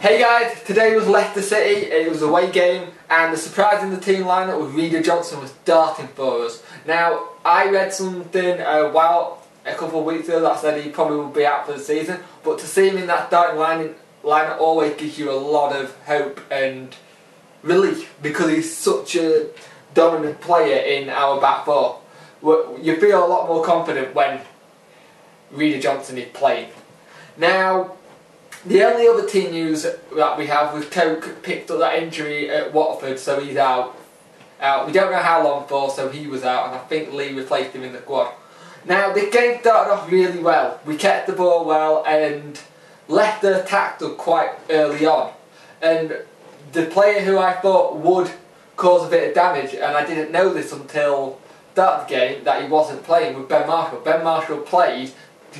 Hey guys, today was Leicester City. It was a away game, and the surprise in the team lineup was Reader Johnson was starting for us. Now, I read something a couple of weeks ago that said he probably would be out for the season, but to see him in that starting lineup always gives you a lot of hope and relief because he's such a dominant player in our back four. You feel a lot more confident when Reader Johnson is playing. Now, the only other team news that we have was Coke picked up that injury at Watford, so he's out. We don't know how long for, so he was out, and I think Lee replaced him in the squad. Now, the game started off really well. We kept the ball well, and Leicester attacked us quite early on. And the player who I thought would cause a bit of damage, and I didn't know this until the start of the game, that he wasn't playing, was Ben Marshall. Ben Marshall played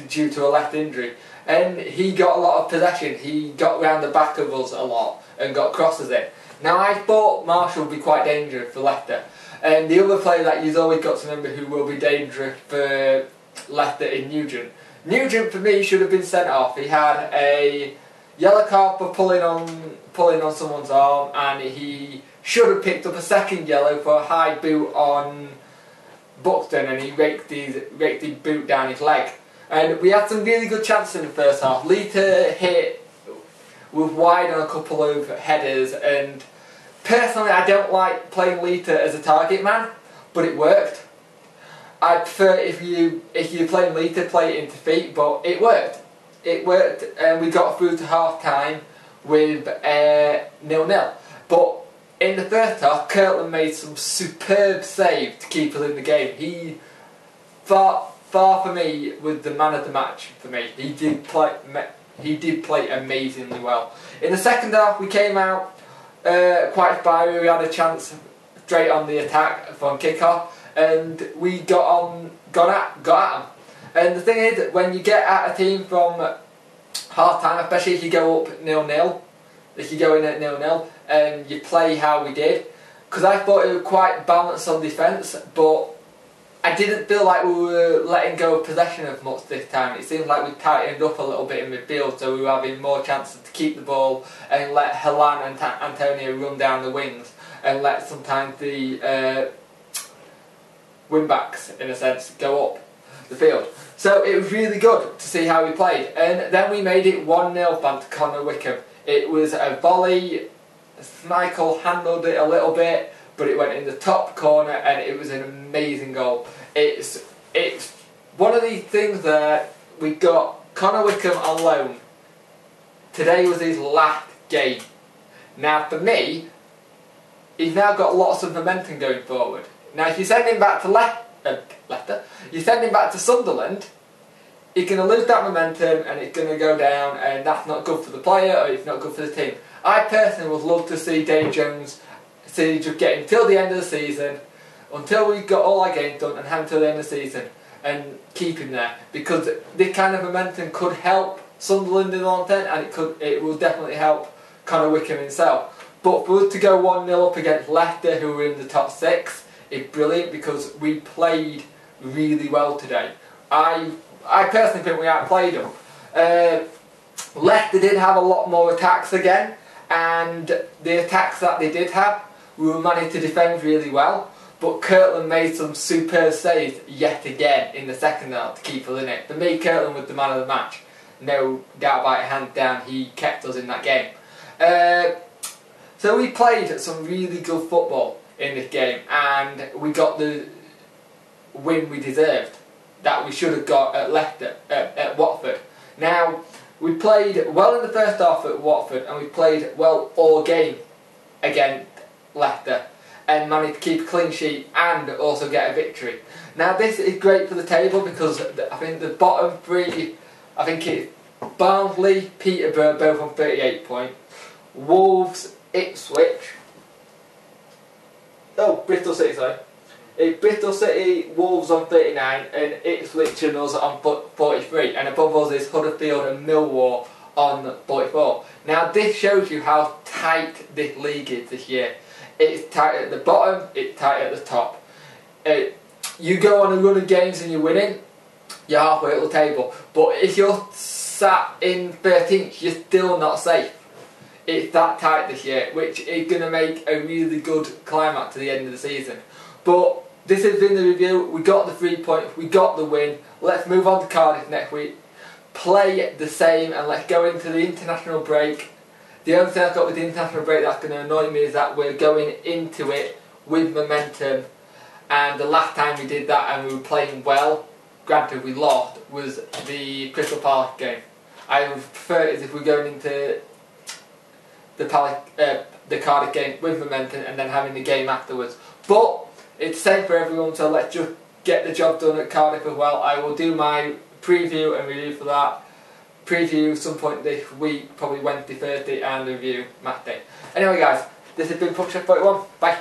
due to a left injury, and he got a lot of possession. He got round the back of us a lot and got crosses in. Now, I thought Marshall would be quite dangerous for Leicester, and the other player that you've always got to remember who will be dangerous for Leicester is Nugent. Nugent, for me, should have been sent off. He had a yellow card for pulling on someone's arm, and he should have picked up a second yellow for a high boot on Buxton, and he raked his boot down his leg. And we had some really good chances in the first half. Leicester hit with wide on a couple of headers, and personally I don't like playing Leicester as a target man, but it worked. I prefer if you're playing Leicester, play it into feet, but it worked. It worked, and we got through to half time with 0-0. But in the first half, Kirtland made some superb saves to keep us in the game. He far for me was the man of the match for me. He did play amazingly well. In the second half, we came out quite fiery. We had a chance straight on the attack from kick-off, and we got at them. And the thing is, when you get at a team from half-time, especially if you go up 0-0, if you go in at 0-0 and you play how we did, because I thought it was quite balanced on defence, but I didn't feel like we were letting go of possession as much this time. It seemed like we tightened up a little bit in midfield, so we were having more chances to keep the ball and let Helan and Antonio run down the wings, and let sometimes the wing-backs, in a sense, go up the field. So it was really good to see how we played. And then we made it 1-0 thanks to Connor Wickham. It was a volley. Schmeichel handled it a little bit, but it went in the top corner, and it was an amazing goal. It's one of these things that we got Connor Wickham on loan. Today was his last game. Now, for me, he's now got lots of momentum going forward. Now, if you send him back to Leicester, you send him back to Sunderland, he's going to lose that momentum and it's going to go down, and that's not good for the player, or it's not good for the team. I personally would love to see Dave Jones just get him till the end of the season, until we've got all our games done, and have him till the end of the season and keep him there, because this kind of momentum could help Sunderland in the long term, and it will definitely help Connor Wickham himself. But for us to go 1-0 up against Leicester, who were in the top 6, is brilliant, because we played really well today. I personally think we outplayed them. Leicester did have a lot more attacks again, and the attacks that they did have, we were managed to defend really well, but Kirtland made some superb saves yet again in the second half to keep us in it. For me, Kirtland was the man of the match. No doubt about it, hands down, he kept us in that game. So we played some really good football in this game, and we got the win we deserved, that we should have got at Watford. Now, we played well in the first half at Watford, and we played well all game against Leicester, and managed to keep a clean sheet and also get a victory. Now, this is great for the table, because I think the bottom three, I think it's Barnsley, Peterborough, both on 38 points, Wolves, Ipswich, Bristol City, sorry. Bristol City, Wolves on 39, and Ipswich and us on 43, and above us is Huddersfield and Millwall on 44. Now, this shows you how tight this league is this year. It's tight at the bottom, it's tight at the top. You go on a run of games and you're winning, you're halfway up the table. But if you're sat in 13th, you're still not safe. it's that tight this year, which is going to make a really good climax to the end of the season. But this has been the review. We got the 3 points, we got the win. Let's move on to Cardiff next week. Play the same and let's go into the international break. The only thing I've got with the international break that's going to annoy me is that we're going into it with momentum, and the last time we did that and we were playing well, granted we lost, was the Crystal Palace game. I would prefer it as if we're going into the Cardiff game with momentum and then having the game afterwards. But it's the same for everyone, so let's just get the job done at Cardiff as well. I will do my preview and review for that. Preview some point this week, probably Wednesday, Thursday, and review match day. Anyway guys, this has been Pub Chef 41. Bye.